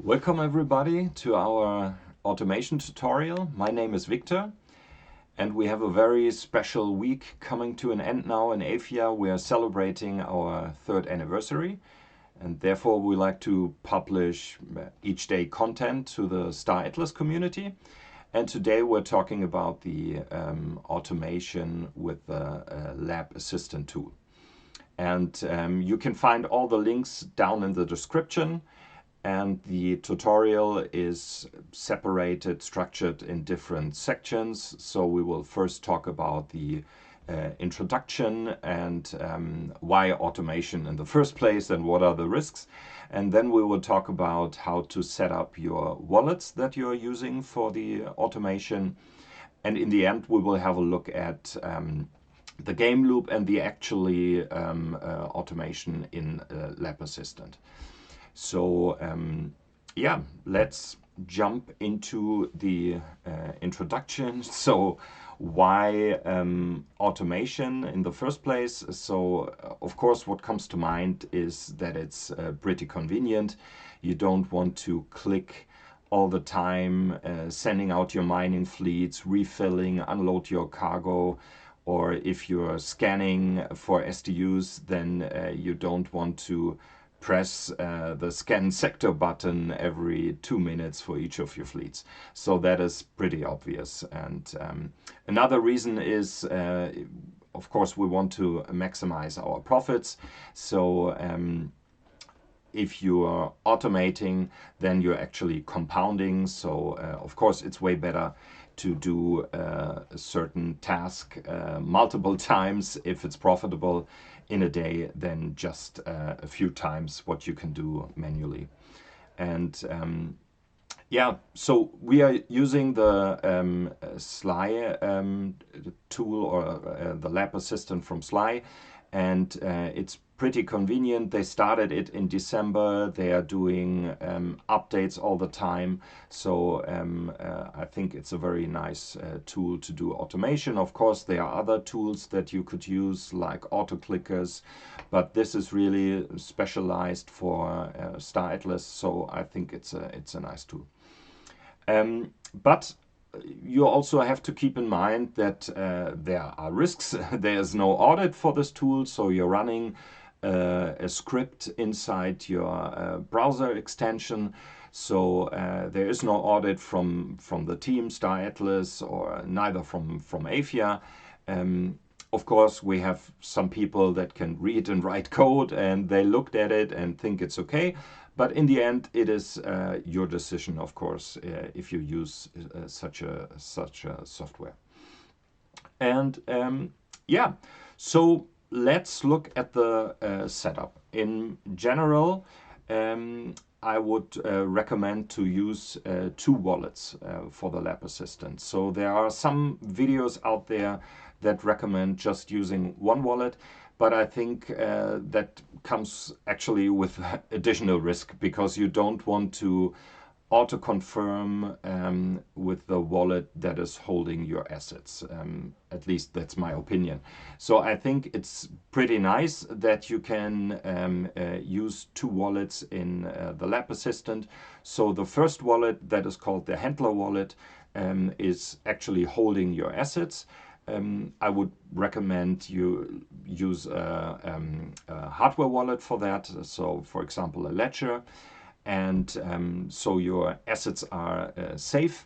Welcome everybody to our automation tutorial. My name is Viktor and we have a very special week coming to an end now in Aephia. We are celebrating our 3rd anniversary and therefore we like to publish each day content to the Star Atlas community. And today we're talking about the automation with the lab assistant tool. And you can find all the links down in the description. And the tutorial is separated, structured in different sections. So we will first talk about the introduction and why automation in the first place and what are the risks. And then we will talk about how to set up your wallets that you're using for the automation. And in the end, we will have a look at the game loop and the actually automation in Lab Assistant. So yeah, let's jump into the introduction. So why automation in the first place? So of course what comes to mind is that it's pretty convenient. You don't want to click all the time, sending out your mining fleets, refilling, unload your cargo, or if you're scanning for SDUs, then you don't want to press the scan sector button every 2 minutes for each of your fleets. So that is pretty obvious. And another reason is, of course, we want to maximize our profits. So if you are automating, then you're actually compounding. So of course, it's way better to do a certain task multiple times if it's profitable in a day than just a few times what you can do manually. And yeah, so we are using the Sly tool or the lab assistant from Sly, and it's pretty convenient. They started it in December. They are doing updates all the time. So I think it's a very nice tool to do automation. Of course, there are other tools that you could use like auto clickers, but this is really specialized for Star Atlas. So I think it's a nice tool. But you also have to keep in mind that there are risks. There is no audit for this tool, so you're running a script inside your browser extension. So there is no audit from the team Star Atlas or neither from Aephia. Of course, we have some people that can read and write code and they looked at it and think it's okay. But in the end, it is your decision, of course, if you use such a software. And yeah, so let's look at the setup. In general, I would recommend to use 2 wallets for the lab assistant. So there are some videos out there that recommend just using 1 wallet, but I think that comes actually with additional risk because you don't want to auto-confirm with the wallet that is holding your assets. At least that's my opinion. So I think it's pretty nice that you can use 2 wallets in the lab assistant. So the first wallet, that is called the handler wallet, is actually holding your assets. I would recommend you use a hardware wallet for that. So for example, a ledger. And so your assets are safe.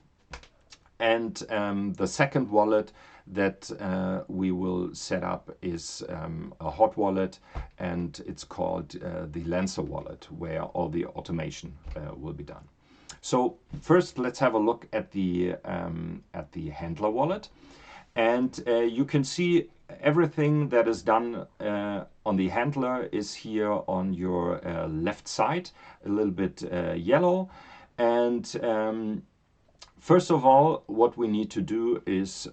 And the second wallet that we will set up is a hot wallet, and it's called the Lancer wallet, where all the automation will be done. So first, let's have a look at the handler wallet. And you can see everything that is done on the handler is here on your left side, a little bit yellow. And first of all, what we need to do is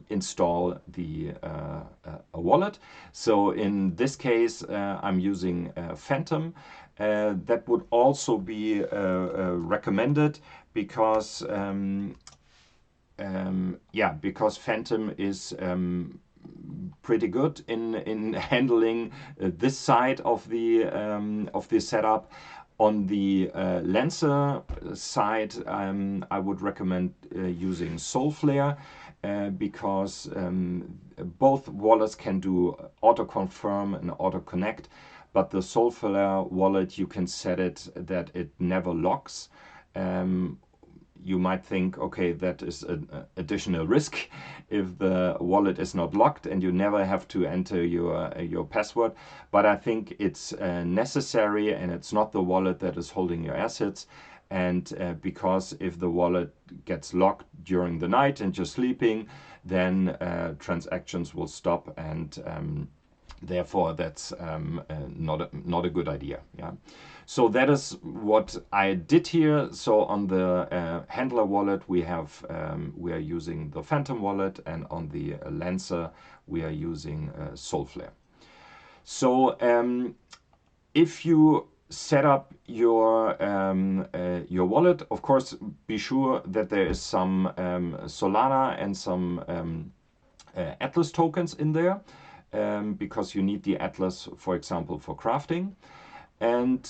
install the a wallet. So in this case, I'm using Phantom. That would also be recommended because yeah, because Phantom is pretty good in handling this side of the setup. On the Lancer side, I would recommend using Solflare because both wallets can do auto-confirm and auto-connect, but the Solflare wallet, you can set it that it never locks. You might think, okay, that is an additional risk if the wallet is not locked and you never have to enter your password. But I think it's necessary, and it's not the wallet that is holding your assets. And because if the wallet gets locked during the night and you're sleeping, then transactions will stop, and therefore that's not a good idea. Yeah. So that is what I did here. So on the handler wallet we are using the Phantom wallet, and on the Lancer we are using Solflare. So if you set up your wallet, of course, be sure that there is some Solana and some Atlas tokens in there, because you need the Atlas, for example, for crafting. And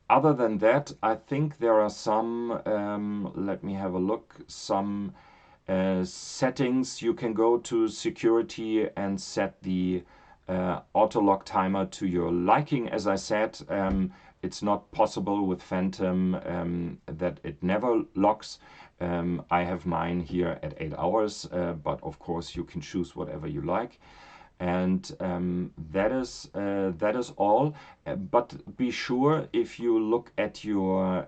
other than that, I think there are some, let me have a look, some settings. You can go to security and set the auto lock timer to your liking. As I said, it's not possible with Phantom that it never locks. I have mine here at 8 hours, but of course you can choose whatever you like. And that is all. But be sure, if you look at your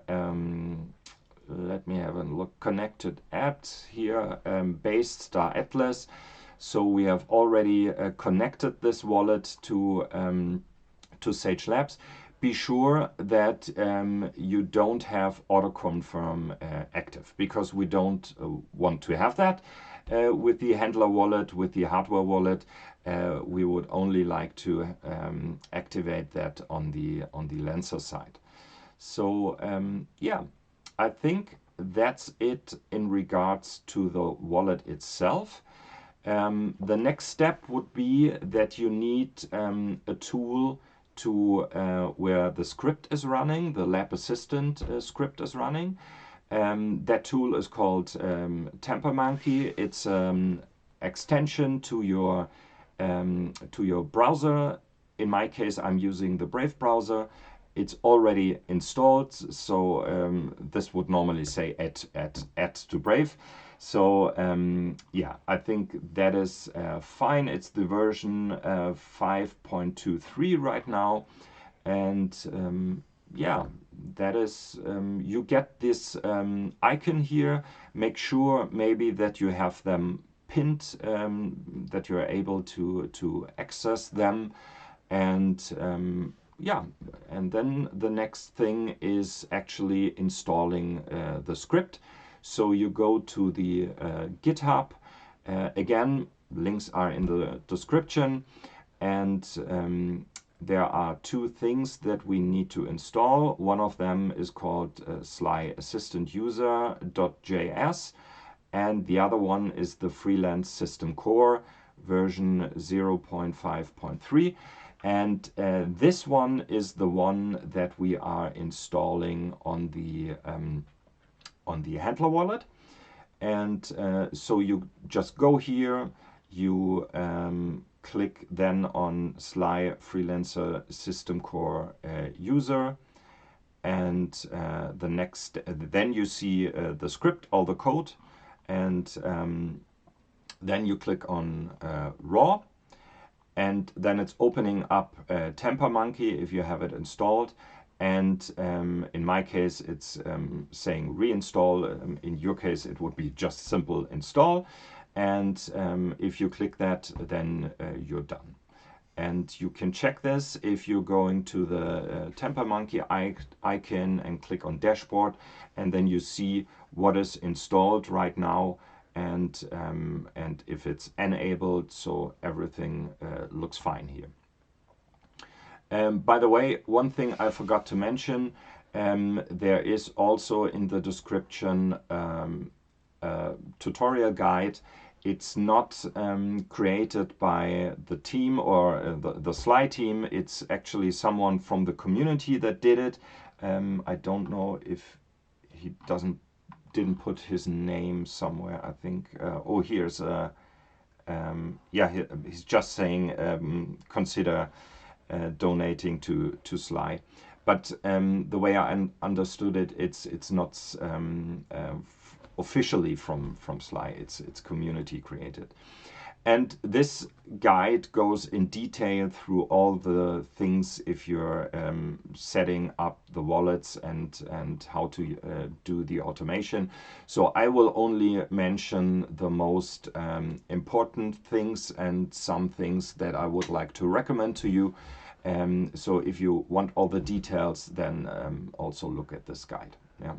let me have a look, connected apps here, based Star Atlas. So we have already connected this wallet to Sage Labs. Be sure that you don't have auto-confirm active, because we don't want to have that with the handler wallet, with the hardware wallet. We would only like to activate that on the Lancer side. So yeah, I think that's it in regards to the wallet itself. The next step would be that you need a tool to where the script is running, the lab assistant script is running. That tool is called TemperMonkey. It's extension to your browser. In my case, I'm using the Brave browser. It's already installed, so this would normally say add to Brave. So yeah, I think that is fine. It's the version 5.23 right now, and yeah, that is you get this icon here. Make sure maybe that you have them pinned, that you are able to access them, and yeah, and then the next thing is actually installing the script. So you go to the GitHub. Again, links are in the description, and there are two things that we need to install. One of them is called Sly Assistant User.js, and the other one is the Freelance System Core version 0.5.3. And this one is the one that we are installing on the handler wallet. And so you just go here, you click then on Sly Freelancer System Core User, and the next, then you see the script, all the code, and then you click on Raw, and then it's opening up TemperMonkey if you have it installed. And in my case, it's saying reinstall. In your case, it would be just simple install. And if you click that, then you're done. And you can check this if you're going to the TemperMonkey icon and click on Dashboard, and then you see what is installed right now, and if it's enabled, so everything looks fine here. By the way, one thing I forgot to mention, there is also in the description a tutorial guide. It's not created by the team or the Sly team. It's actually someone from the community that did it. I don't know if he didn't put his name somewhere. I think. Oh, here's yeah, he's just saying consider donating to Sly. But the way I understood it, it's not officially from Sly. It's community created. And this guide goes in detail through all the things if you're setting up the wallets and how to do the automation. So I will only mention the most important things and some things that I would like to recommend to you. So if you want all the details, then also look at this guide. Yeah.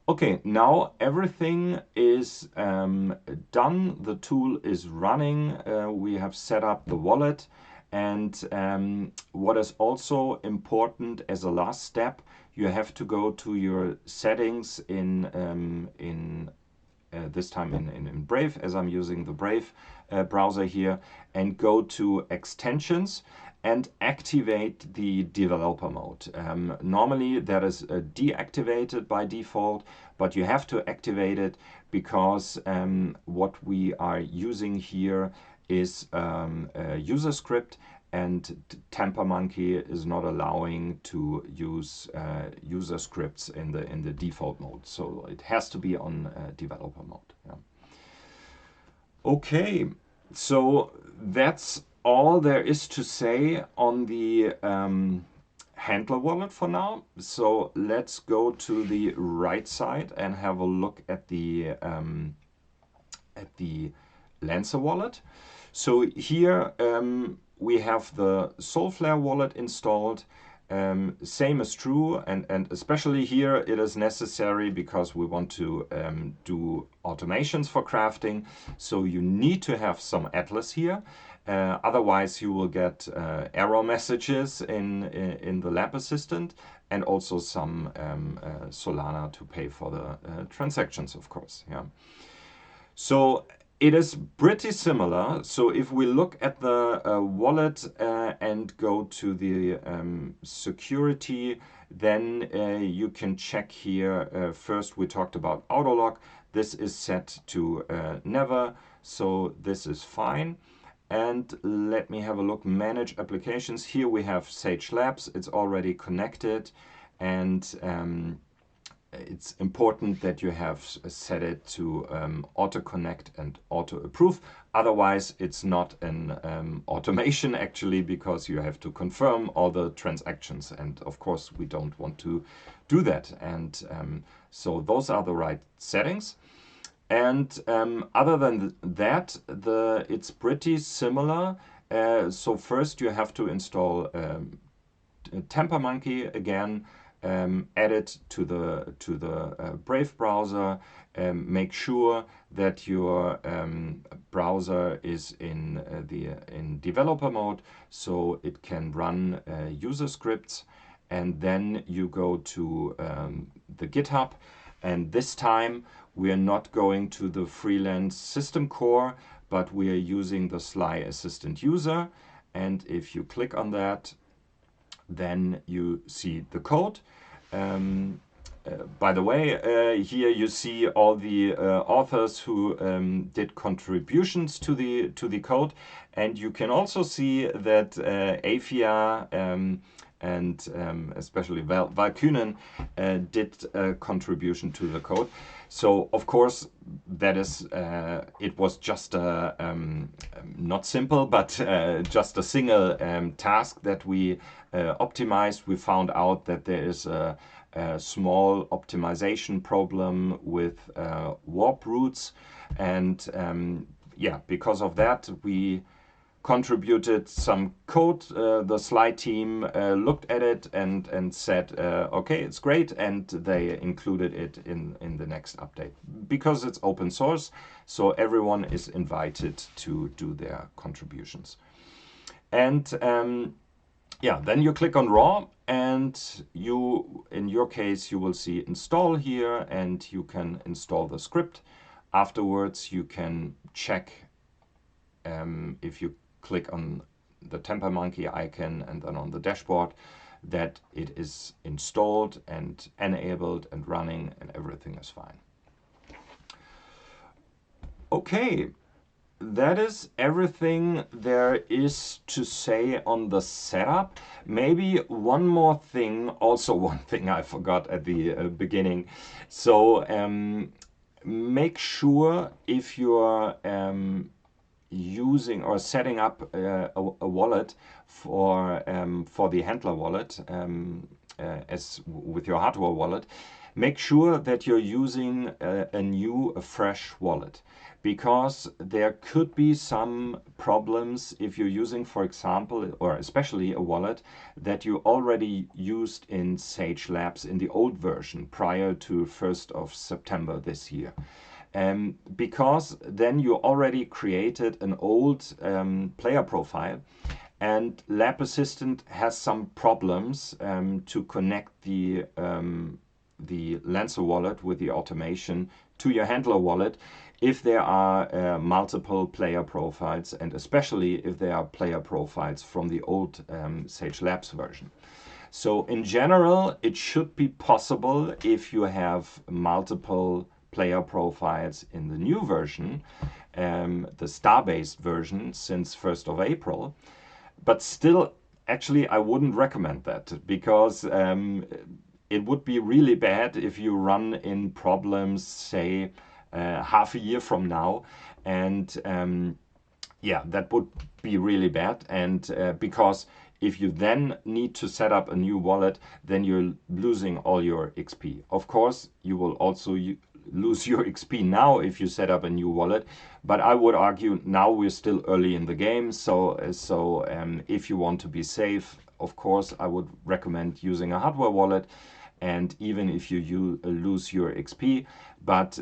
Okay, now everything is done. The tool is running. We have set up the wallet. And what is also important as a last step, you have to go to your settings in this time in Brave, as I'm using the Brave browser here, and go to extensions and activate the developer mode. Normally that is deactivated by default, but you have to activate it because what we are using here is a user script, and TamperMonkey is not allowing to use user scripts in the default mode. So it has to be on developer mode. Yeah. Okay, so that's all there is to say on the handler wallet for now. So let's go to the right side and have a look at the Lancer wallet. So here we have the Soulflare wallet installed. Same is true, and especially here it is necessary because we want to do automations for crafting. So you need to have some Atlas here. Otherwise you will get error messages in the lab assistant, and also some Solana to pay for the transactions, of course. Yeah. So it is pretty similar. So if we look at the wallet and go to the security, then you can check here. First, we talked about autolog. This is set to never, so this is fine. And let me have a look. Manage applications. Here we have Sage Labs. It's already connected, and it's important that you have set it to auto connect and auto approve. Otherwise, it's not an automation actually, because you have to confirm all the transactions. And of course, we don't want to do that. And so those are the right settings. And other than that, it's pretty similar. So first you have to install TamperMonkey again. Add it to the Brave browser. Make sure that your browser is in developer mode, so it can run user scripts. And then you go to the GitHub, and this time we are not going to the freelance system core, but we are using the Sly Assistant user. And if you click on that, then you see the code. By the way, here you see all the authors who did contributions to the code, and you can also see that Aephia and especially Val Kuenen did a contribution to the code. So of course that is it was just not simple, but just a single task that we optimized. We found out that there is a small optimization problem with warp roots, and yeah, because of that we contributed some code. The Sly team looked at it and said, okay, it's great, and they included it in the next update. Because it's open source, so everyone is invited to do their contributions. And yeah, then you click on raw, and you, in your case, you will see install here, and you can install the script. Afterwards, you can check if you click on the TamperMonkey icon and then on the dashboard, that it is installed and enabled and running and everything is fine. Okay, that is everything there is to say on the setup. Maybe one more thing, also one thing I forgot at the beginning. So make sure if you're using or setting up a wallet for the handler wallet as with your hardware wallet, make sure that you're using a fresh wallet, because there could be some problems if you're using, for example, or especially a wallet that you already used in Sage Labs in the old version prior to 1st of September this year. Because then you already created an old player profile, and Lab Assistant has some problems to connect the Lancer wallet with the automation to your handler wallet if there are multiple player profiles, and especially if there are player profiles from the old Sage Labs version. So in general, it should be possible if you have multiple player profiles in the new version, the Starbased version since 1st of April. But still, actually, I wouldn't recommend that, because it would be really bad if you run in problems, say, half a year from now. And yeah, that would be really bad. And because if you then need to set up a new wallet, then you're losing all your XP. Of course, you will also lose your XP now if you set up a new wallet, but I would argue now we're still early in the game. So if you want to be safe, of course, I would recommend using a hardware wallet. And even if you lose your XP, but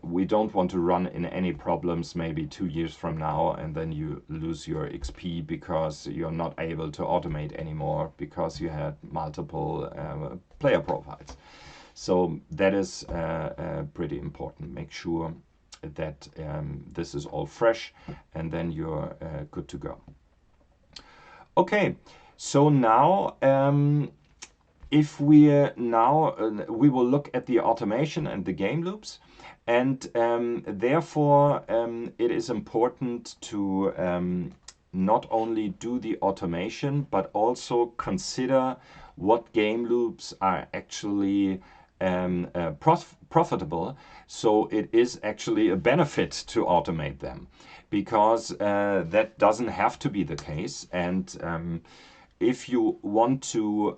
we don't want to run in any problems maybe 2 years from now, and then you lose your XP because you're not able to automate anymore because you had multiple player profiles. So that is pretty important. Make sure that this is all fresh, and then you're good to go. Okay, so now if we we will look at the automation and the game loops, and therefore it is important to not only do the automation but also consider what game loops are actually profitable. So it is actually a benefit to automate them, because that doesn't have to be the case. And if you want to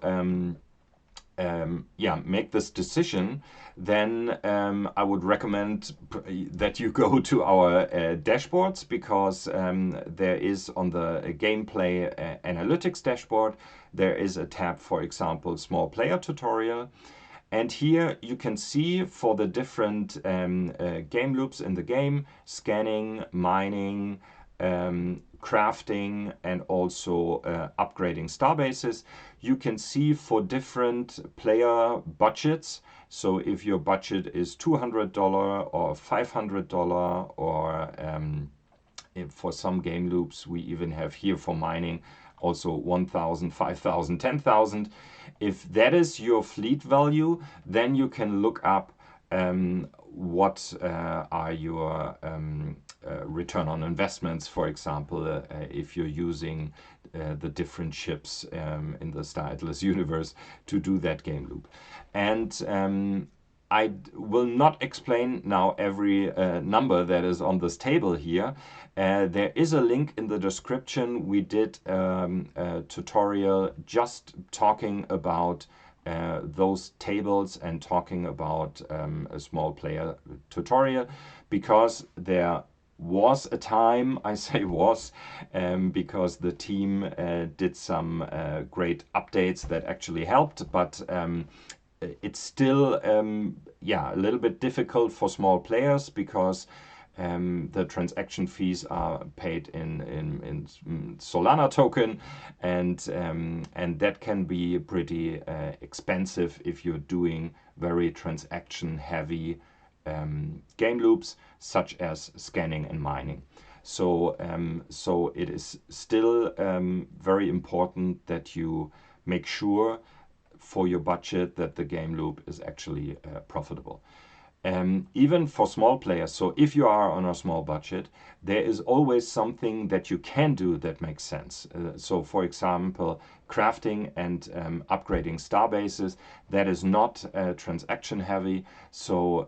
make this decision, then I would recommend that you go to our dashboards, because there is on the gameplay analytics dashboard, there is a tab, for example, small player tutorial. And here you can see for the different game loops in the game, scanning, mining, crafting, and also upgrading starbases. You can see for different player budgets. So if your budget is $200 or $500, or for some game loops, we even have here for mining also 1,000, 5,000, 10,000. If that is your fleet value, then you can look up what are your return on investments, for example, if you're using the different ships in the Star Atlas universe to do that game loop. And I will not explain now every number that is on this table here. There is a link in the description. We did a tutorial just talking about those tables and talking about a small player tutorial, because there was a time, I say was, because the team did some great updates that actually helped, but it's still a little bit difficult for small players, because the transaction fees are paid in Solana token, and that can be pretty expensive if you're doing very transaction heavy game loops such as scanning and mining. So it is still very important that you make sure for your budget that the game loop is actually profitable. Even for small players, so if you are on a small budget, there is always something that you can do that makes sense. So for example, crafting and upgrading Starbases, that is not transaction heavy, so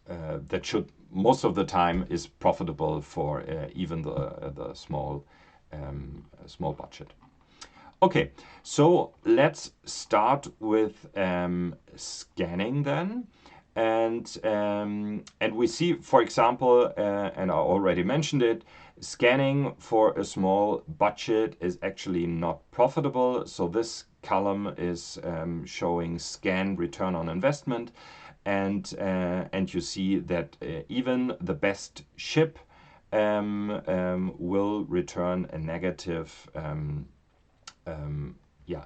that should most of the time is profitable for even the small budget. Okay, so let's start with scanning then. And we see, for example, and I already mentioned it, scanning for a small budget is actually not profitable. So this column is showing scan return on investment, and you see that even the best ship will return a negative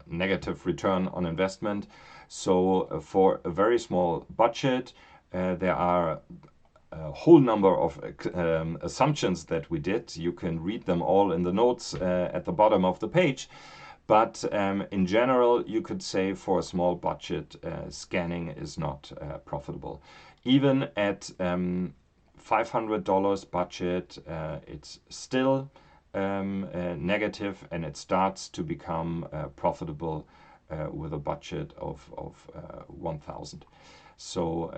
negative return on investment. So for a very small budget, there are a whole number of assumptions that we did. You can read them all in the notes at the bottom of the page. But in general, you could say for a small budget, scanning is not profitable. Even at $500 budget, it's still negative, and it starts to become profitable with a budget of 1,000. So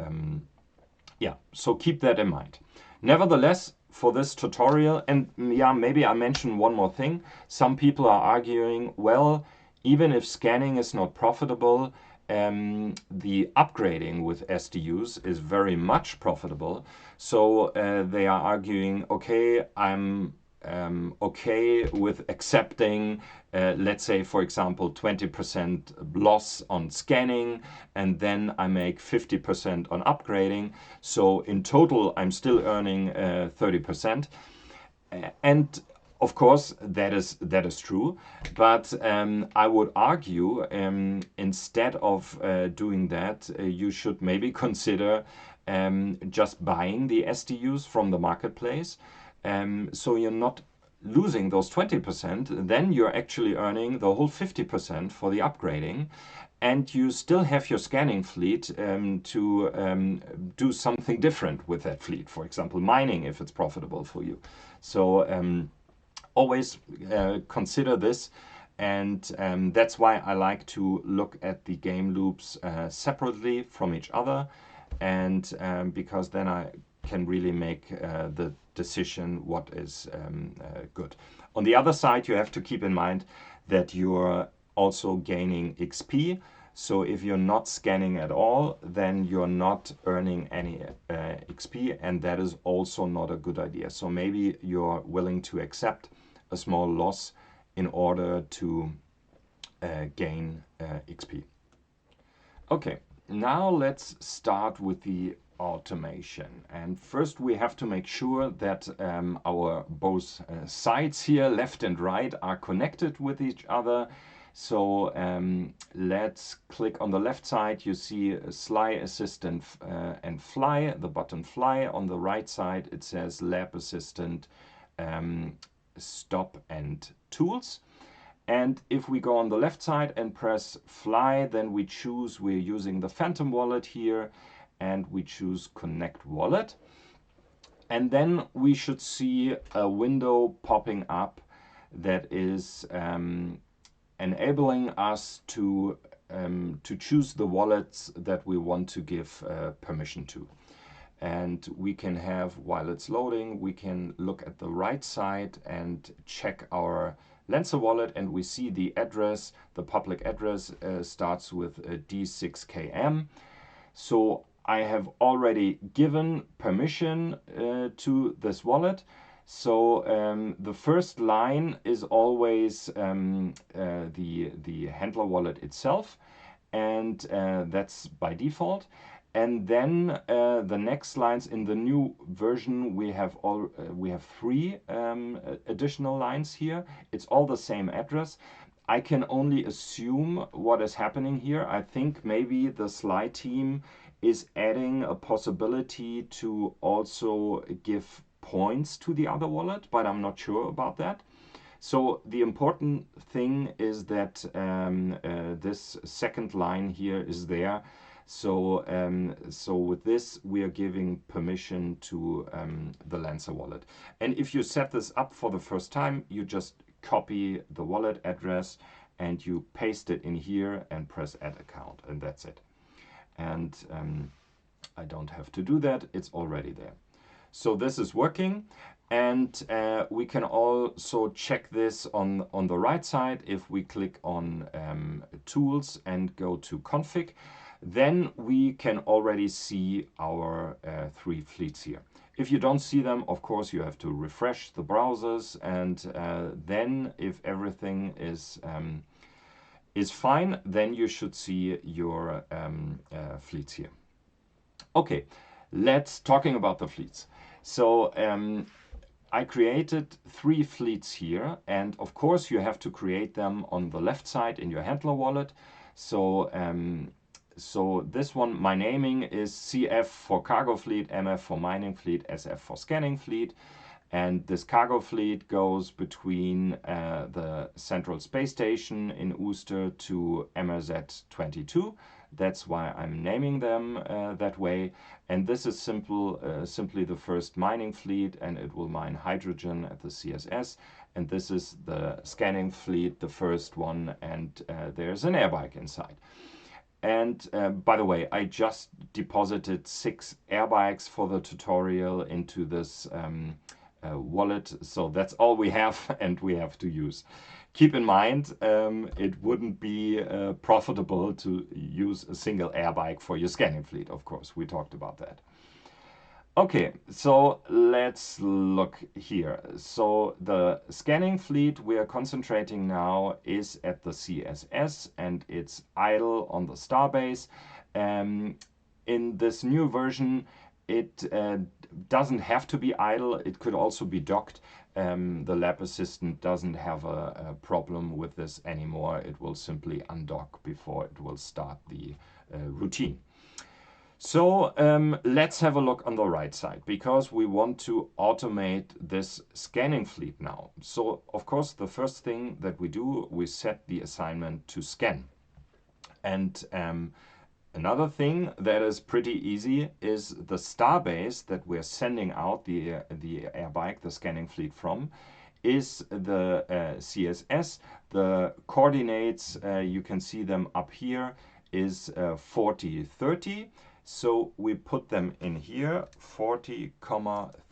so keep that in mind. Nevertheless, for this tutorial, and maybe I mention one more thing. Some people are arguing, well, even if scanning is not profitable, the upgrading with SDUs is very much profitable. So they are arguing, okay, I'm okay with accepting, let's say, for example, 20% loss on scanning, and then I make 50% on upgrading. So in total, I'm still earning 30%. And of course, that is true. But I would argue, instead of doing that, you should maybe consider just buying the SDUs from the marketplace. So you're not losing those 20%, then you're actually earning the whole 50% for the upgrading, and you still have your scanning fleet to do something different with that fleet. For example, mining, if it's profitable for you. So always consider this, and that's why I like to look at the game loops separately from each other, and because then I can really make the decision what is good. On the other side, you have to keep in mind that you're also gaining XP. So if you're not scanning at all, then you're not earning any XP, and that is also not a good idea. So maybe you're willing to accept a small loss in order to gain XP. Okay, now let's start with the automation. And first we have to make sure that our both sides here, left and right, are connected with each other. So let's click on the left side. You see Sly Assistant and Fly, the button Fly. On the right side it says Lab Assistant, Stop and Tools. And if we go on the left side and press Fly, then we choose, we're using the Phantom wallet here, and we choose Connect Wallet. And then we should see a window popping up that is enabling us to choose the wallets that we want to give permission to. And we can have, while it's loading, we can look at the right side and check our Lancer wallet, and we see the address, the public address starts with D6KM. So I have already given permission to this wallet. So the first line is always the handler wallet itself, and that's by default. And then the next lines in the new version, we have three additional lines here. It's all the same address. I can only assume what is happening here. I think maybe the Sly team is adding a possibility to also give points to the other wallet, but I'm not sure about that. So the important thing is that this second line here is there. So, so with this, we are giving permission to the Lancer wallet. And if you set this up for the first time, you just copy the wallet address and you paste it in here and press add account, and that's it. And I don't have to do that, it's already there. So this is working, and we can also check this on the right side. If we click on tools and go to config, then we can already see our 3 fleets here. If you don't see them, of course, you have to refresh the browsers, and then if everything is fine, then you should see your fleets here. Okay, let's talking about the fleets. So I created 3 fleets here, and of course you have to create them on the left side in your handler wallet. So so this one, my naming is CF for cargo fleet, MF for mining fleet, SF for scanning fleet. And this cargo fleet goes between the Central Space Station in Ooster to MRZ 22. That's why I'm naming them that way. And this is simply the first mining fleet, and it will mine hydrogen at the CSS. And this is the scanning fleet, the first one, and there's an airbike inside. And by the way, I just deposited 6 airbikes for the tutorial into this wallet, so that's all we have and we have to use. Keep in mind, it wouldn't be profitable to use a single airbike for your scanning fleet, of course. We talked about that. Okay, so let's look here. So the scanning fleet we are concentrating now is at the CSS, and it's idle on the Starbase. In this new version, it doesn't have to be idle. It could also be docked. The lab assistant doesn't have a problem with this anymore. It will simply undock before it will start the routine. So let's have a look on the right side, because we want to automate this scanning fleet now. So of course, the first thing that we do, we set the assignment to scan. And another thing that is pretty easy is the Starbase that we're sending out the airbike, the scanning fleet from, is the CSS. The coordinates, you can see them up here, is 40, 30. So we put them in here, 40,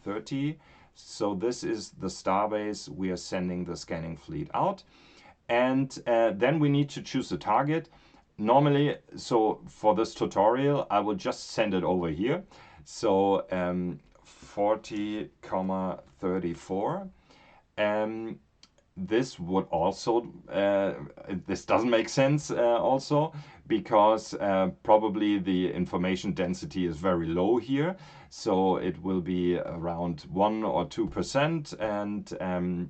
30. So this is the Starbase we are sending the scanning fleet out. And then we need to choose a target. Normally, so for this tutorial, I will just send it over here. So 40, 34. This would also, this doesn't make sense also, because probably the information density is very low here. So it will be around 1 or 2%, and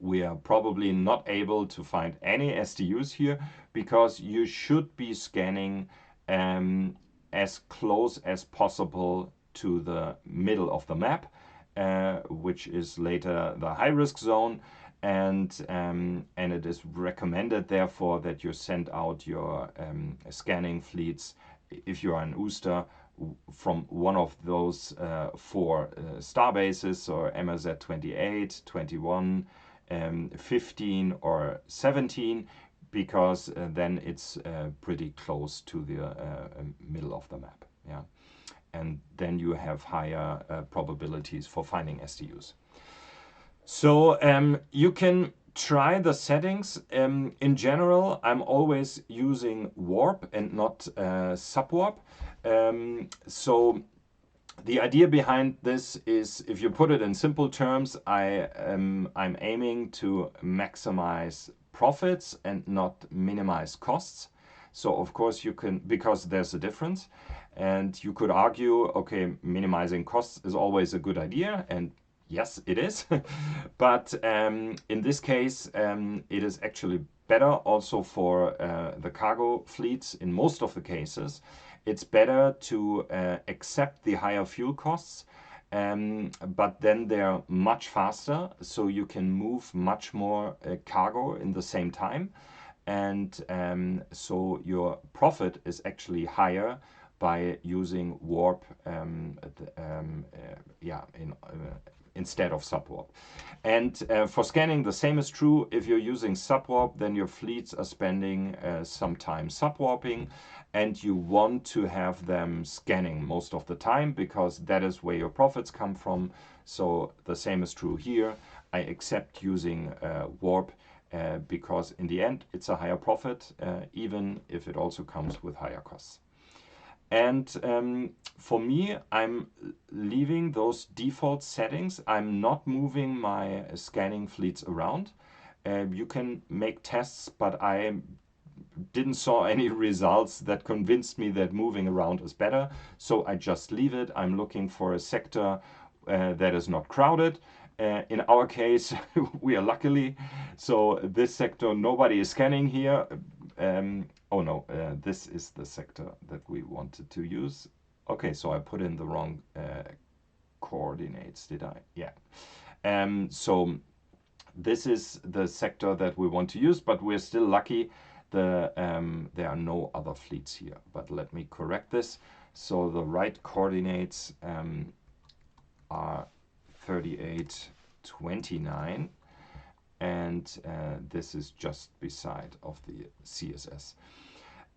we are probably not able to find any SDUs here, because you should be scanning as close as possible to the middle of the map, which is later the high-risk zone. And it is recommended, therefore, that you send out your scanning fleets, if you are in Ooster, from one of those 4 Starbases, or MRZ 28, 21, 15 or 17, because then it's pretty close to the middle of the map. Yeah, and then you have higher probabilities for finding SDUs. So you can try the settings. In general, I'm always using warp and not subwarp. So the idea behind this is, if you put it in simple terms, I'm aiming to maximize profits and not minimize costs. So of course you can, because there's a difference, and you could argue, okay, minimizing costs is always a good idea, and yes, it is. But in this case, it is actually better also for the cargo fleets. In most of the cases, it's better to accept the higher fuel costs but then they're much faster, so you can move much more cargo in the same time. And so your profit is actually higher by using warp instead of subwarp. And for scanning, the same is true. If you're using subwarp, then your fleets are spending some time subwarping, and you want to have them scanning most of the time because that is where your profits come from. So the same is true here. I accept using warp because in the end it's a higher profit, even if it also comes with higher costs. And for me, I'm leaving those default settings. I'm not moving my scanning fleets around. You can make tests, but I didn't saw any results that convinced me that moving around is better. So I just leave it. I'm looking for a sector that is not crowded. In our case, we are luckily, so this sector, nobody is scanning here. Oh no, this is the sector that we wanted to use. Okay, so I put in the wrong coordinates, did I? Yeah. So this is the sector that we want to use, but we're still lucky. There are no other fleets here. But let me correct this. So the right coordinates are 3829, and this is just beside of the CSS.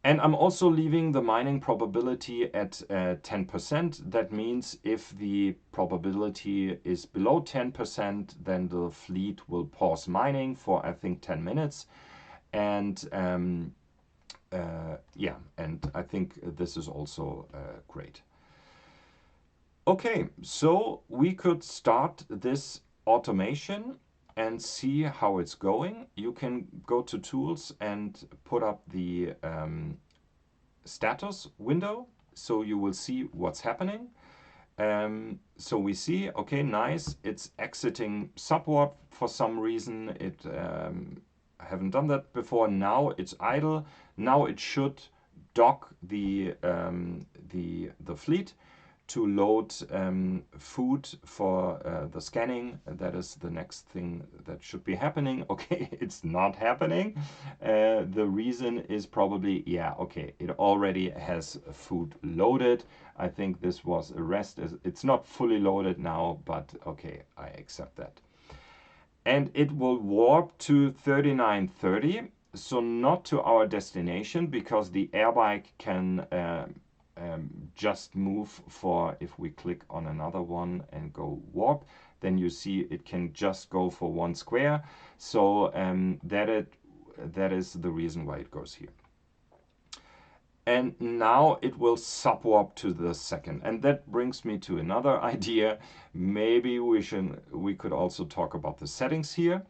And I'm also leaving the mining probability at 10%. That means if the probability is below 10%, then the fleet will pause mining for, I think, 10 minutes. And yeah, and I think this is also great. Okay, so we could start this automation and see how it's going. You can go to tools and put up the status window, so you will see what's happening. So we see, okay, nice, it's exiting subwarp for some reason. I haven't done that before. Now it's idle. Now it should dock the fleet to load food for the scanning. That is the next thing that should be happening. Okay, it's not happening. The reason is probably, yeah, okay, it already has food loaded. I think this was a rest. It's not fully loaded now, but okay, I accept that. And it will warp to 3930, so not to our destination, because the airbike can just move for, if we click on another one and go warp, then you see it can just go for 1 square. So that is the reason why it goes here. And now it will subwarp to the second. And that brings me to another idea. Maybe we could also talk about the settings here.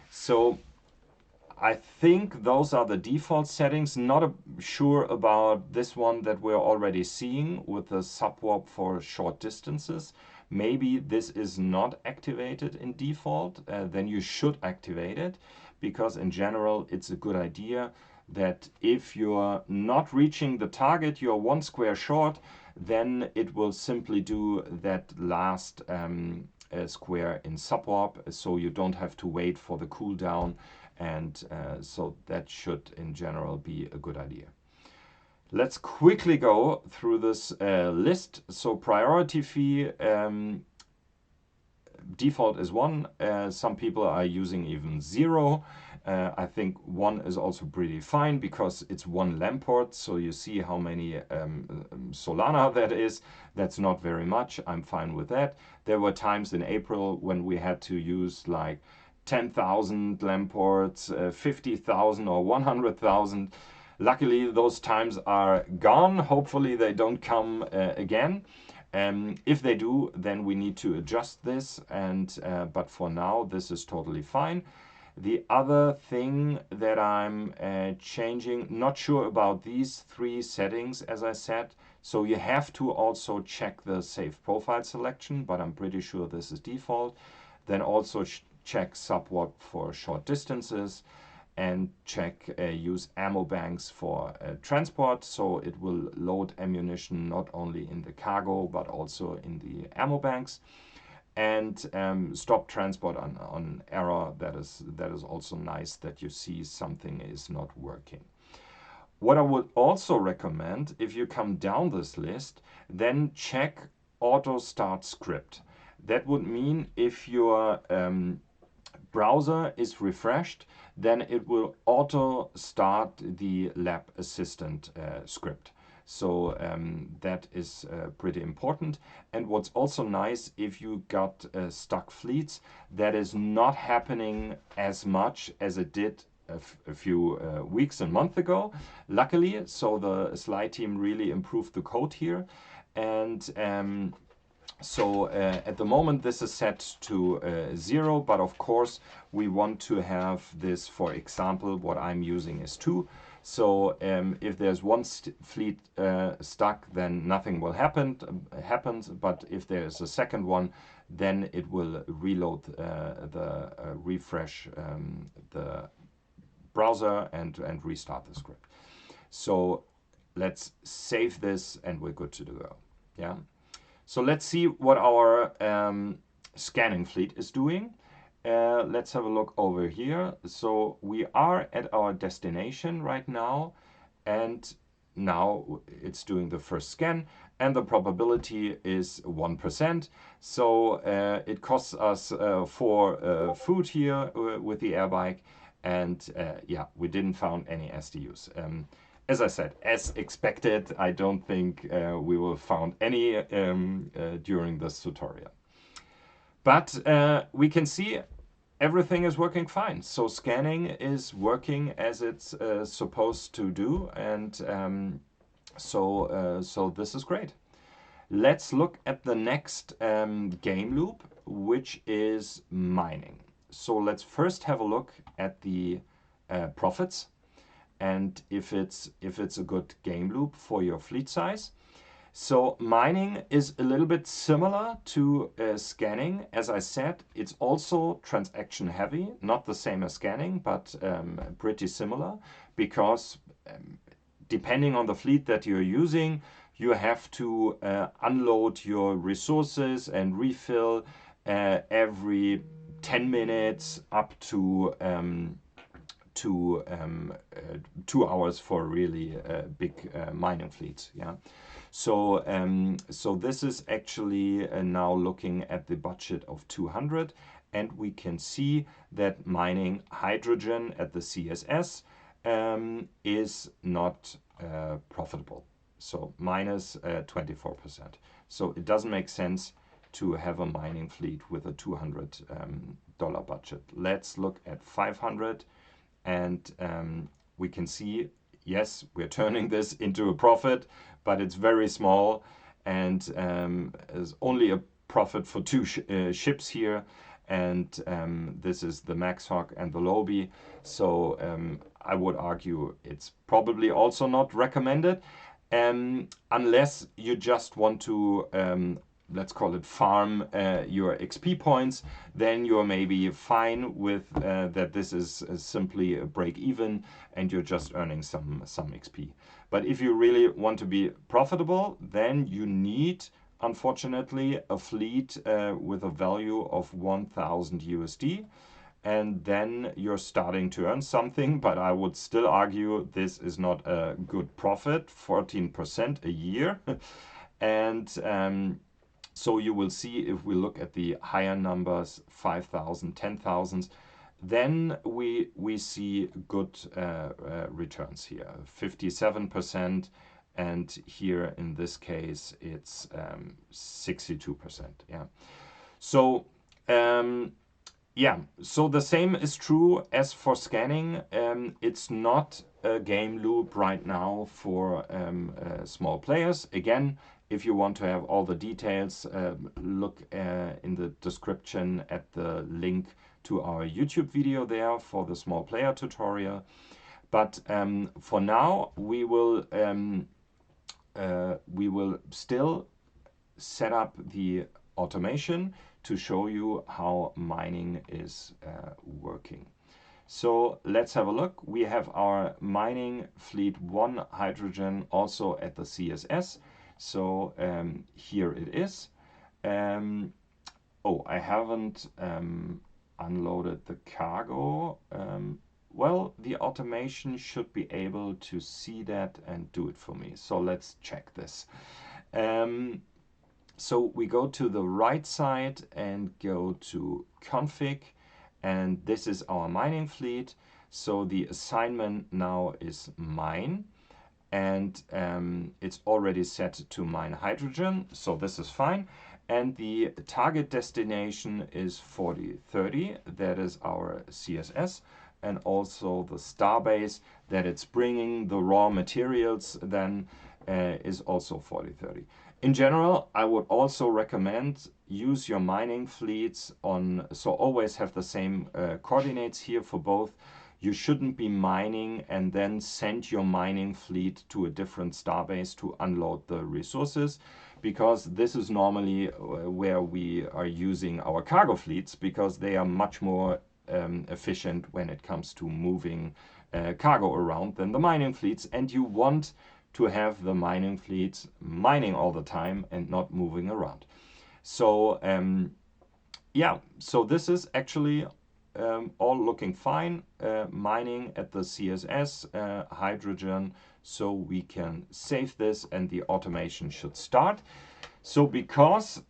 So I think those are the default settings. Not sure about this one that we're already seeing with the subwarp for short distances. Maybe this is not activated in default. Then you should activate it, because in general it's a good idea that if you're not reaching the target, you're 1 square short, then it will simply do that last square in subwarp, so you don't have to wait for the cooldown. And so that should in general be a good idea. Let's quickly go through this list. So priority fee, default is 1. Some people are using even 0. I think 1 is also pretty fine because it's 1 Lamport. So you see how many Solana that is. That's not very much. I'm fine with that. There were times in April when we had to use like 10,000 Lamports, 50,000 or 100,000. Luckily, those times are gone. Hopefully they don't come again. If they do, then we need to adjust this. But for now, this is totally fine. The other thing that I'm changing, not sure about these 3 settings, as I said. So you have to also check the save profile selection, but I'm pretty sure this is default. Then also check subwarp for short distances. and check use ammo banks for transport, so it will load ammunition not only in the cargo but also in the ammo banks, and stop transport on error. That is also nice that you see something is not working. What I would also recommend, if you come down this list, then check auto start script. That would mean if your browser is refreshed, then it will auto start the lab assistant script. So that is pretty important. And what's also nice, if you got stuck fleets, that is not happening as much as it did a few weeks and months ago, luckily. So the Sly team really improved the code here. And so at the moment this is set to 0, but of course we want to have this, for example, what I'm using is 2. So if there's one fleet stuck, then nothing will happens, but if there is a second one, then it will reload refresh the browser and restart the script. So let's save this and we're good to go. Yeah. So let's see what our scanning fleet is doing. Let's have a look over here. So we are at our destination right now, and now it's doing the first scan, and the probability is 1%. So it costs us 4 food here with the air bike, and yeah, we didn't found any SDUs. As I said, as expected, I don't think we will found any during this tutorial. But we can see everything is working fine. So scanning is working as it's supposed to do, and so this is great. Let's look at the next game loop, which is mining. So let's first have a look at the profits, and if it's a good game loop for your fleet size. So mining is a little bit similar to scanning. As I said, it's also transaction heavy, not the same as scanning, but pretty similar, because depending on the fleet that you're using, you have to unload your resources and refill every 10 minutes up to 2 hours for really big mining fleets. Yeah. So so this is actually now looking at the budget of 200, and we can see that mining hydrogen at the CSS is not profitable. So minus 24%. So it doesn't make sense to have a mining fleet with a $200 budget. Let's look at 500. And we can see, yes, we're turning this into a profit, but it's very small, and there's only a profit for 2 ships here, and this is the Max Hawk and the Lobby. So I would argue it's probably also not recommended, unless you just want to let's call it farm your XP points. Then you're maybe fine with that this is simply a break even and you're just earning some XP. But if you really want to be profitable, then you need, unfortunately, a fleet with a value of 1,000 USD. And then you're starting to earn something, but I would still argue this is not a good profit, 14% a year. And so you will see, if we look at the higher numbers, 5,000, 10,000, then we see good returns here, 57%, and here in this case it's 62%. Yeah. So yeah, so the same is true as for scanning. It's not a game loop right now for small players. Again, if you want to have all the details, look in the description at the link to our YouTube video there for the small player tutorial. But for now, we will still set up the automation to show you how mining is working. So let's have a look. We have our mining fleet 1 hydrogen also at the CSS. So here it is. Oh, I haven't unloaded the cargo. Well, the automation should be able to see that and do it for me. So let's check this. So we go to the right side and go to config, and this is our mining fleet. So the assignment now is mine, and it's already set to mine hydrogen, so this is fine. And the target destination is 4030, that is our CSS, and also the Starbase that it's bringing the raw materials then is also 4030. In general, I would also recommend use your mining fleets on, so always have the same coordinates here for both. You shouldn't be mining and then send your mining fleet to a different starbase to unload the resources, because this is normally where we are using our cargo fleets, because they are much more efficient when it comes to moving cargo around than the mining fleets, and you want to have the mining fleets mining all the time and not moving around. So yeah, so this is actually all looking fine. Mining at the CSS, hydrogen, so we can save this and the automation should start. So because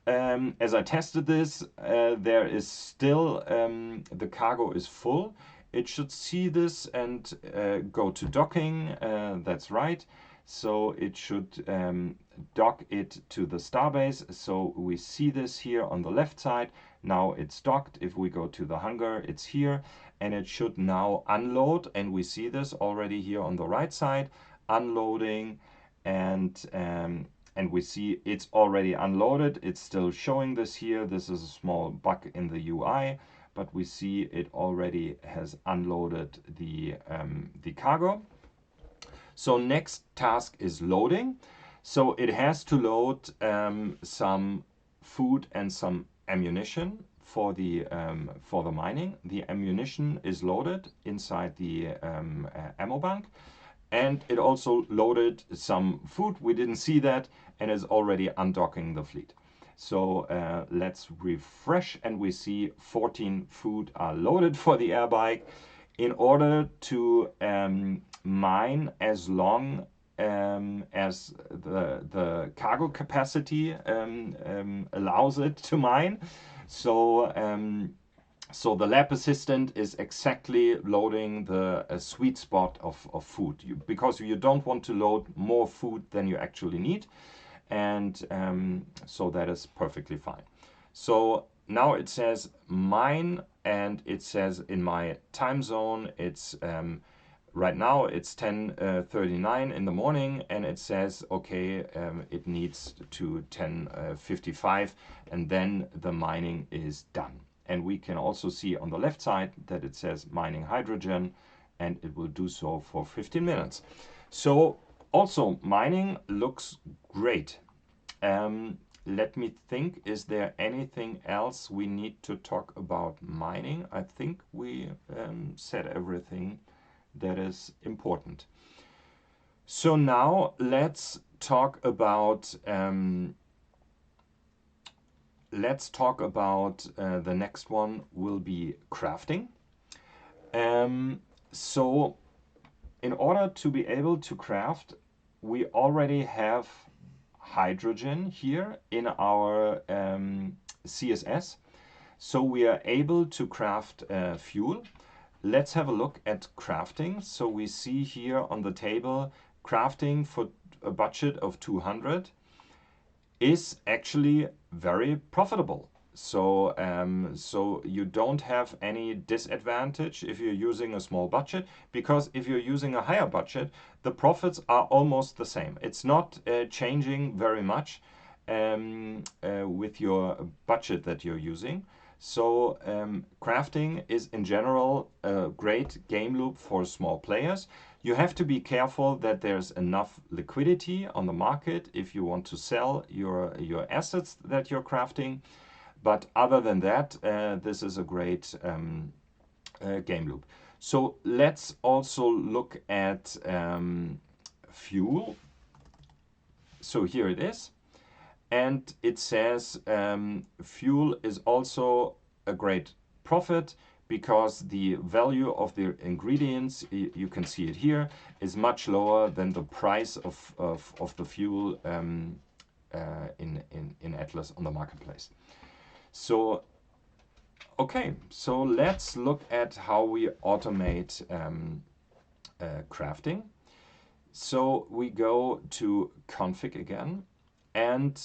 as I tested this, there is still, the cargo is full. It should see this and go to docking, that's right. So it should dock it to the Starbase. So we see this here on the left side. Now it's docked. If we go to the hangar, it's here, and it should now unload. And we see this already here on the right side, unloading, and we see it's already unloaded. It's still showing this here. This is a small bug in the UI, but we see it already has unloaded the cargo. So next task is loading. So it has to load some food and some ammunition for the mining. The ammunition is loaded inside the ammo bank, and it also loaded some food. We didn't see that, and is already undocking the fleet. So let's refresh, and we see 14 food are loaded for the air bike. In order to mine as long as the cargo capacity allows it to mine. So so the lab assistant is exactly loading the sweet spot of food, because you don't want to load more food than you actually need, and so that is perfectly fine. So now it says mine, and it says in my time zone, it's right now it's 10:39 in the morning, and it says okay, it needs to 10:55, and then the mining is done. And we can also see on the left side that it says mining hydrogen, and it will do so for 15 minutes. So also mining looks great. Let me think, is there anything else we need to talk about mining? I think we said everything that is important. So now let's talk about the next one will be crafting. So in order to be able to craft, we already have hydrogen here in our CSS. So we are able to craft fuel. Let's have a look at crafting. So we see here on the table, crafting for a budget of 200 is actually very profitable. So so you don't have any disadvantage if you're using a small budget, because if you're using a higher budget, the profits are almost the same. It's not changing very much with your budget that you're using. So crafting is in general a great game loop for small players. You have to be careful that there's enough liquidity on the market if you want to sell your assets that you're crafting. But other than that, this is a great Gameloop. So let's also look at fuel. So here it is. And it says fuel is also a great profit because the value of the ingredients, you can see it here, is much lower than the price of the fuel in Atlas on the marketplace. So, okay, so let's look at how we automate crafting. So we go to config again, and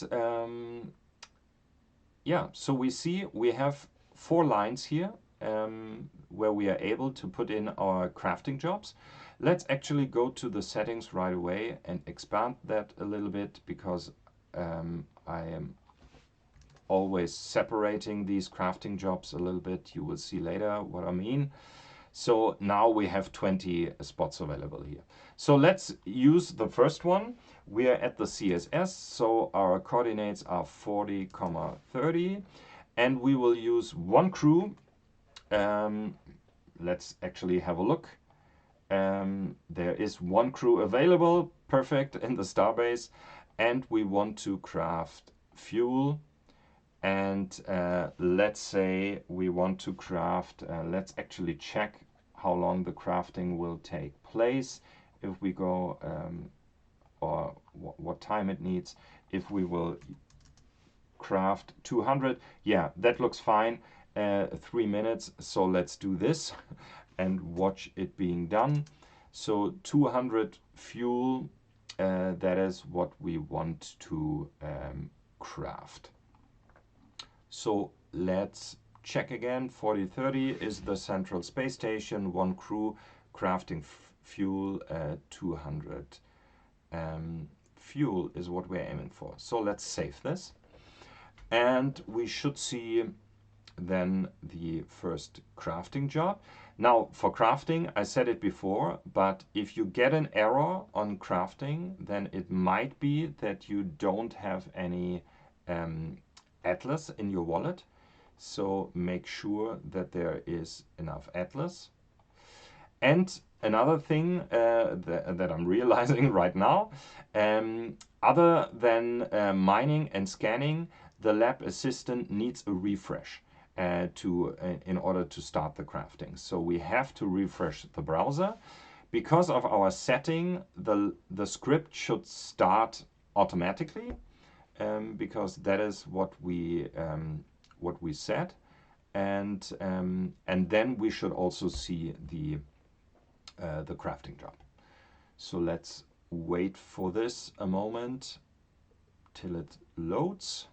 yeah, so we see we have 4 lines here where we are able to put in our crafting jobs. Let's actually go to the settings right away and expand that a little bit, because I am always separating these crafting jobs a little bit. You will see later what I mean. So now we have 20 spots available here. So let's use the first one. We are at the CSS, so our coordinates are 40, 30, and we will use 1 crew. Let's actually have a look. There is 1 crew available, perfect, in the Starbase, and we want to craft fuel. And let's say we want to craft, let's actually check how long the crafting will take place. If we go, or what time it needs, if we will craft 200, yeah, that looks fine, 3 minutes. So let's do this and watch it being done. So 200 fuel, that is what we want to craft. So let's check again. 4030 is the central space station, 1 crew, crafting fuel, 200 fuel is what we're aiming for. So let's save this, and we should see then the first crafting job. Now for crafting, I said it before, but if you get an error on crafting, then it might be that you don't have any Atlas in your wallet. So make sure that there is enough Atlas. And another thing that I'm realizing right now, other than mining and scanning, the lab assistant needs a refresh in order to start the crafting. So we have to refresh the browser. Because of our setting, the script should start automatically, because that is what we set, and then we should also see the crafting job. So let's wait for this a moment till it loads.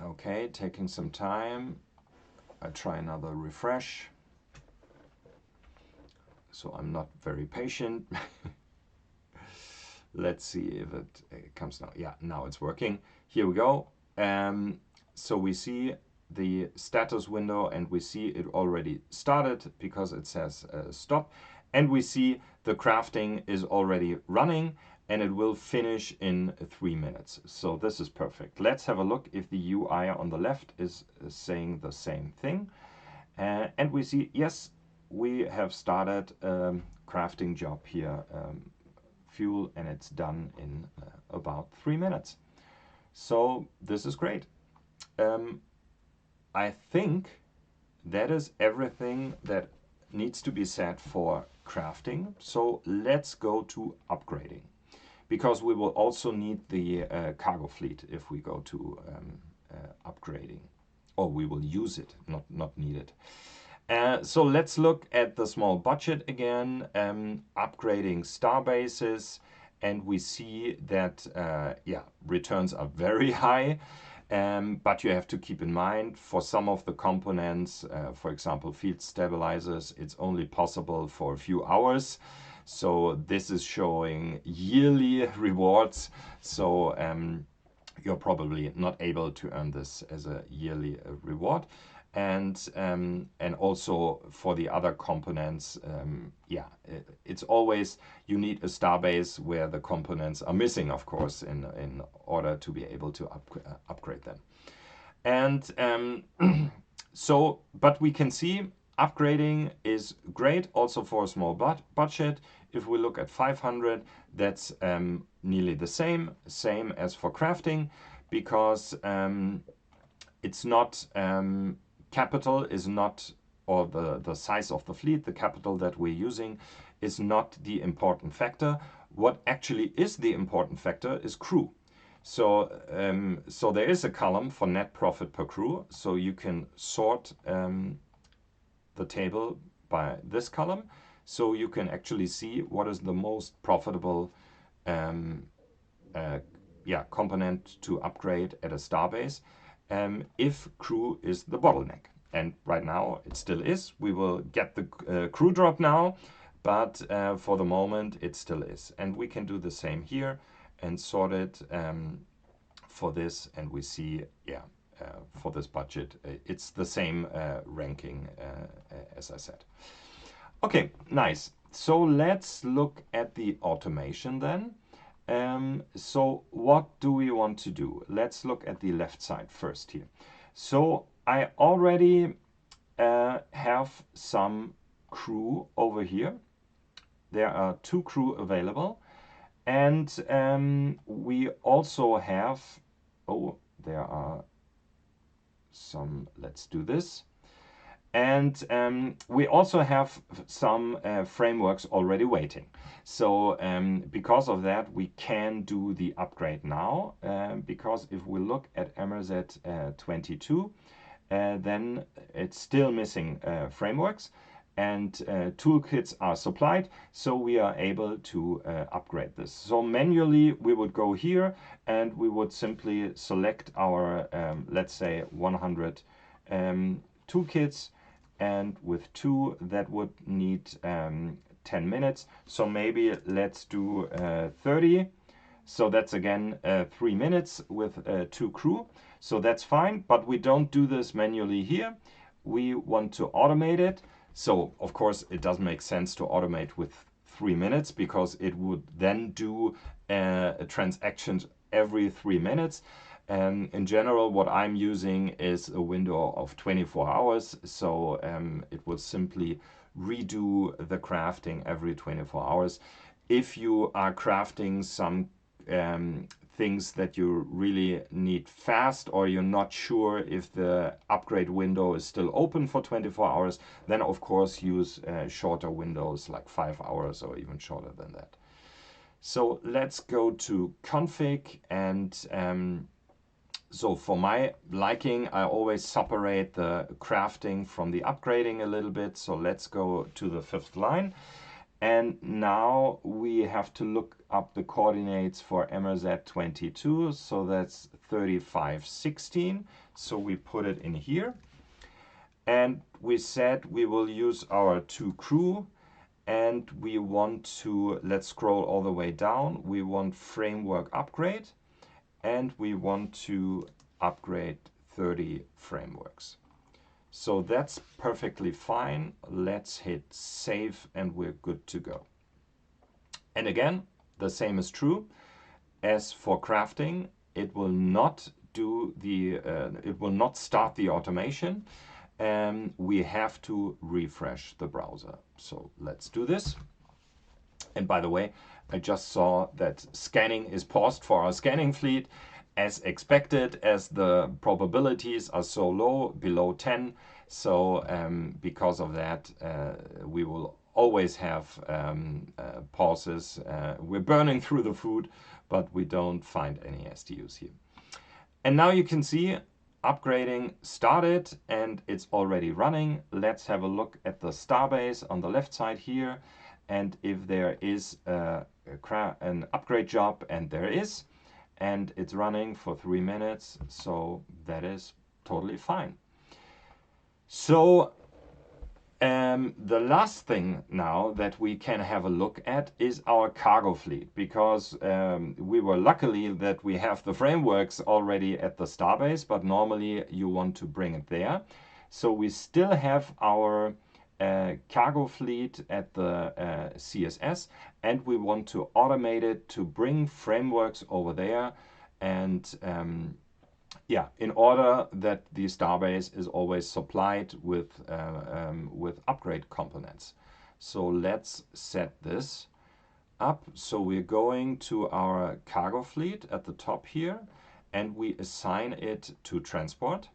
Okay, taking some time. I try another refresh. So I'm not very patient. Let's see if it comes now. Yeah, now it's working. Here we go. So we see the status window, and we see it already started because it says stop. And we see the crafting is already running, and it will finish in 3 minutes. So this is perfect. Let's have a look if the UI on the left is saying the same thing. And we see, yes, we have started crafting job here, fuel, and it's done in about 3 minutes. So this is great. I think that is everything that needs to be said for crafting. So let's go to upgrading, because we will also need the cargo fleet if we go to upgrading, or we will use it, not need it. So let's look at the small budget again, upgrading Starbases, and we see that yeah, returns are very high. But you have to keep in mind, for some of the components, for example, field stabilizers, it's only possible for a few hours. So this is showing yearly rewards. So you're probably not able to earn this as a yearly reward. and also for the other components, it's always you need a Starbase where the components are missing, of course, in order to be able to upgrade them. And but we can see upgrading is great also for a small budget. If we look at 500, that's nearly the same as for crafting, because it's not capital is not, or the size of the fleet, the capital that we're using is not the important factor. What actually is the important factor is crew. So there is a column for net profit per crew. So you can sort the table by this column. So you can actually see what is the most profitable component to upgrade at a Starbase if crew is the bottleneck. And right now it still is. We will get the crew drop now, but for the moment it still is. And we can do the same here and sort it for this, and we see, for this budget, it's the same ranking as I said. Okay, nice. So let's look at the automation then. So what do we want to do? Let's look at the left side first here. So I already have some crew over here. There are 2 crew available, and we also have, there are some, let's do this. And we also have some frameworks already waiting. So because of that, we can do the upgrade now. Because if we look at MRZ 22, then it's still missing frameworks, and toolkits are supplied, so we are able to upgrade this. So manually we would go here and we would simply select our, let's say 100 toolkits, and with 2 that would need 10 minutes. So maybe let's do 30. So that's again 3 minutes with 2 crew. So that's fine, but we don't do this manually here. We want to automate it. So of course it doesn't make sense to automate with 3 minutes, because it would then do transactions every 3 minutes. In general, what I'm using is a window of 24 hours. So it will simply redo the crafting every 24 hours. If you are crafting some things that you really need fast, or you're not sure if the upgrade window is still open for 24 hours, then of course use shorter windows like 5 hours or even shorter than that. So let's go to config, and so for my liking, I always separate the crafting from the upgrading a little bit. So let's go to the 5th line. And now we have to look up the coordinates for MRZ 22. So that's 3516. So we put it in here. And we said we will use our 2 crew. And we want to, let's scroll all the way down. We want framework upgrade. And we want to upgrade 30 frameworks. So that's perfectly fine. Let's hit save and we're good to go. And again, the same is true as for crafting. It will not do the, it will not start the automation. We have to refresh the browser. So let's do this. And by the way, I just saw that scanning is paused for our scanning fleet, as expected, as the probabilities are so low, below 10. So because of that, we will always have pauses. We're burning through the food, but we don't find any STUs here. And now you can see upgrading started and it's already running. Let's have a look at the Starbase on the left side here. And if there is an upgrade job, and there is, and it's running for 3 minutes, so that is totally fine. So the last thing now that we can have a look at is our cargo fleet, because we were luckily that we have the frameworks already at the Starbase, but normally you want to bring it there. So we still have our cargo fleet at the CSS, and we want to automate it to bring frameworks over there, and yeah, in order that the Starbase is always supplied with upgrade components. So let's set this up. So we're going to our cargo fleet at the top here, and we assign it to transport.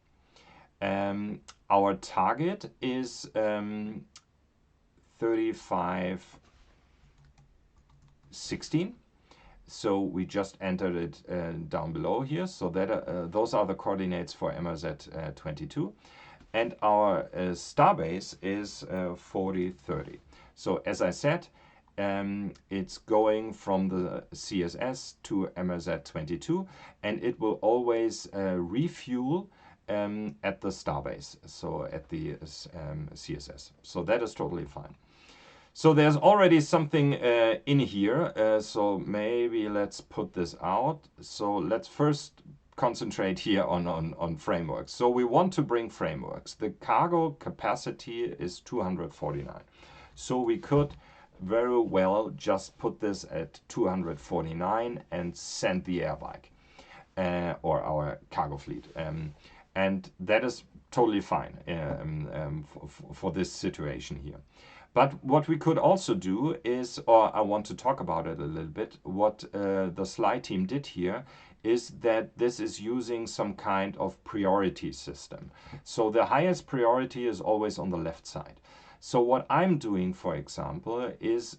Our target is 3516. So we just entered it down below here. So that those are the coordinates for MRZ 22. And our Starbase is 4030. So as I said, it's going from the CSS to MRZ 22, and it will always refuel at the Starbase, so at the CSS. So that is totally fine. So there's already something in here, so maybe let's put this out. So let's first concentrate here on frameworks. So we want to bring frameworks. The cargo capacity is 249. So we could very well just put this at 249 and send the air bike or our cargo fleet. And that is totally fine for this situation here. But what we could also do is, or I want to talk about it a little bit, what the slide team did here is that this is using some kind of priority system. So the highest priority is always on the left side. So what I'm doing, for example, is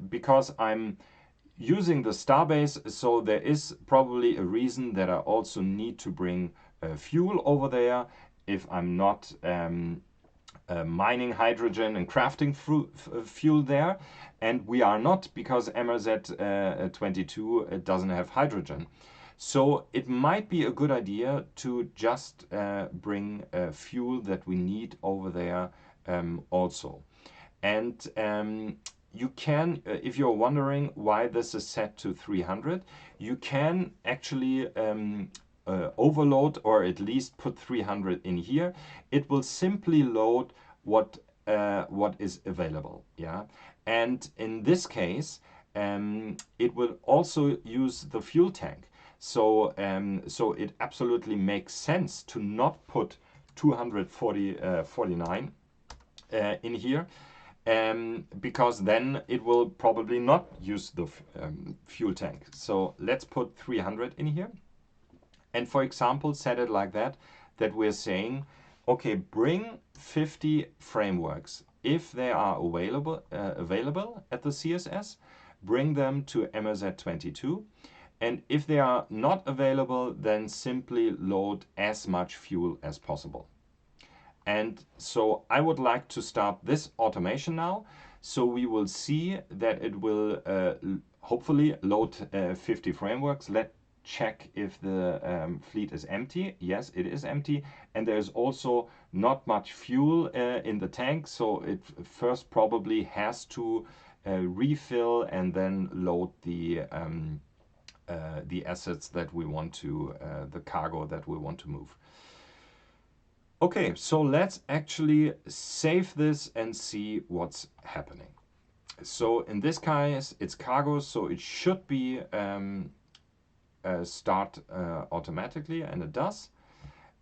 because I'm using the Starbase, so there is probably a reason that I also need to bring fuel over there if I'm not mining hydrogen and crafting fuel there. And we are not, because MRZ 22 doesn't have hydrogen. So it might be a good idea to just bring fuel that we need over there also. And you can, if you're wondering why this is set to 300, you can actually overload, or at least put 300 in here. It will simply load what is available, yeah. And in this case, it will also use the fuel tank. So so it absolutely makes sense to not put 249 in here, because then it will probably not use the fuel tank. So let's put 300 in here. And for example, set it like that we're saying, okay, bring 50 frameworks. If they are available at the CSS, bring them to MRZ 22. And if they are not available, then simply load as much fuel as possible. And so I would like to start this automation now. So we will see that it will hopefully load 50 frameworks. Let's check if the fleet is empty. Yes, it is empty. And there's also not much fuel in the tank. So it first probably has to refill and then load the assets that we want to, the cargo that we want to move. Okay, so let's actually save this and see what's happening. So in this case, it's cargo, so it should be start automatically, and it does.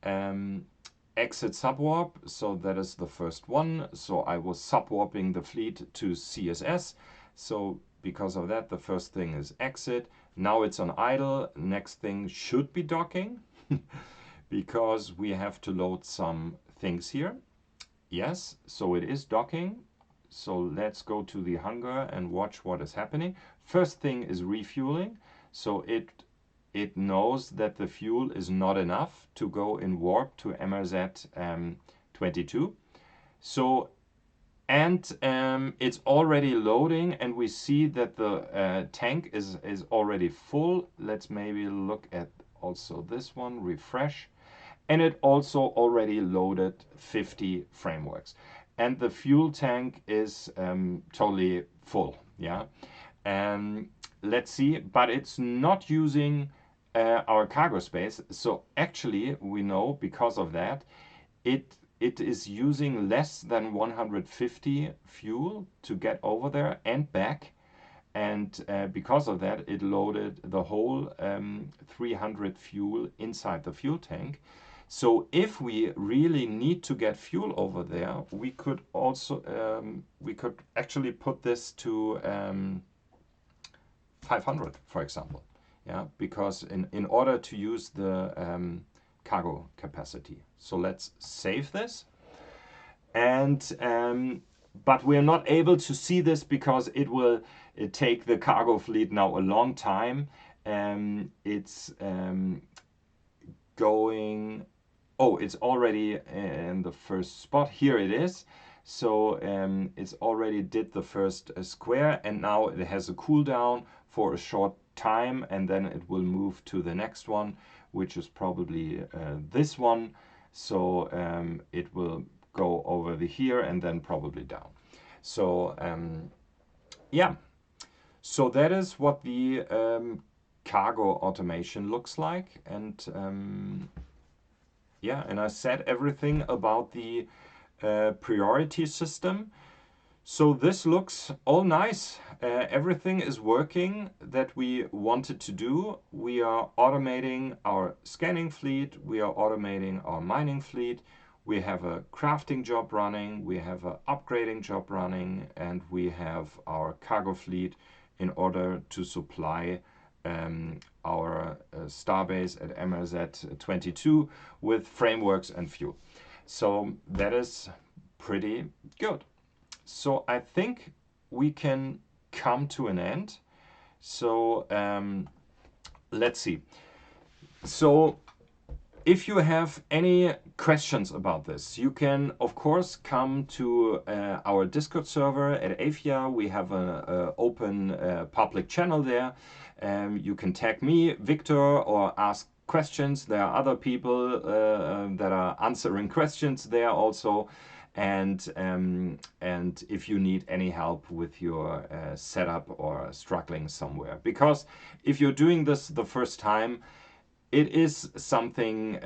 Exit subwarp, so that is the first one. So I was subwarping the fleet to CSS. So because of that, the first thing is exit. Now it's on idle. Next thing should be docking. Because we have to load some things here. Yes, so it is docking. So let's go to the hangar and watch what is happening. First thing is refueling. So it knows that the fuel is not enough to go in warp to MRZ 22. So, and it's already loading, and we see that the tank is already full. Let's maybe look at also this one, refresh. And it also already loaded 50 frameworks. And the fuel tank is totally full, yeah. Let's see, but it's not using our cargo space. So actually, we know because of that, it is using less than 150 fuel to get over there and back. And because of that, it loaded the whole 300 fuel inside the fuel tank. So if we really need to get fuel over there, we could also we could actually put this to 500, for example. Yeah, because in order to use the cargo capacity. So let's save this. And but we're not able to see this because it will take the cargo fleet now a long time. It's going. Oh, it's already in the first spot. Here it is. So it's already did the first square, and now it has a cooldown for a short time, and then it will move to the next one, which is probably this one. So it will go over the here and then probably down. So yeah, so that is what the cargo automation looks like. And yeah, and I said everything about the priority system. So this looks all nice. Everything is working that we wanted to do. We are automating our scanning fleet. We are automating our mining fleet. We have a crafting job running. We have an upgrading job running. And we have our cargo fleet in order to supply our Starbase at MRZ 22 with frameworks and fuel. So that is pretty good. So I think we can come to an end. So let's see. So if you have any questions about this, you can of course come to our Discord server at Aephia. We have an open public channel there. You can tag me, Viktor, or ask questions. There are other people that are answering questions there also. And if you need any help with your setup or struggling somewhere, because if you're doing this the first time, it is something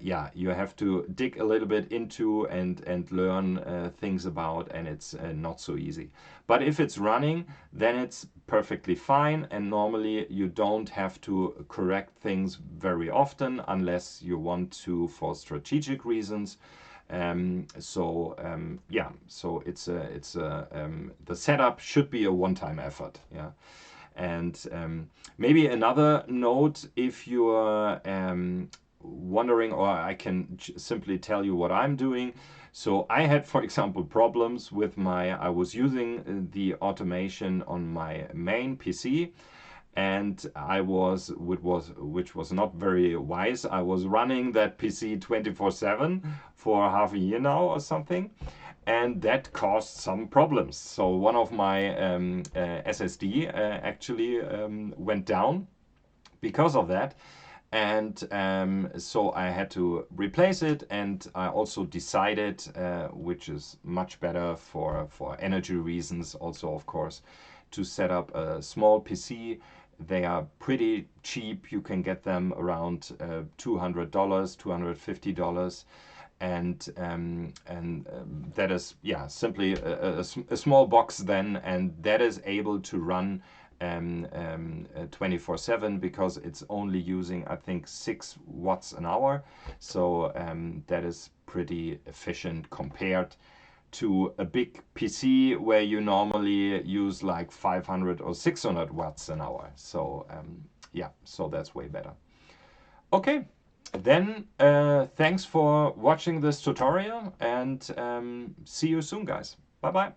yeah, you have to dig a little bit into and learn things about, and it's not so easy. But if it's running, then it's perfectly fine, and normally you don't have to correct things very often unless you want to for strategic reasons. Yeah, so the setup should be a one-time effort. Yeah. And maybe another note, if you're wondering, or I can simply tell you what I'm doing. So I had, for example, problems with I was using the automation on my main PC, and which was not very wise. I was running that PC 24/7 for half a year now or something, and that caused some problems. So one of my SSD actually went down because of that. And so I had to replace it, and I also decided, which is much better for energy reasons also, of course, to set up a small PC. They are pretty cheap. You can get them around $200, $250. And that is, yeah, simply a small box then, and that is able to run 24/7 because it's only using, I think, 6 watts an hour. So that is pretty efficient compared to a big PC where you normally use like 500 or 600 watts an hour. So yeah, so that's way better. Okay, then thanks for watching this tutorial, and see you soon, guys. Bye bye.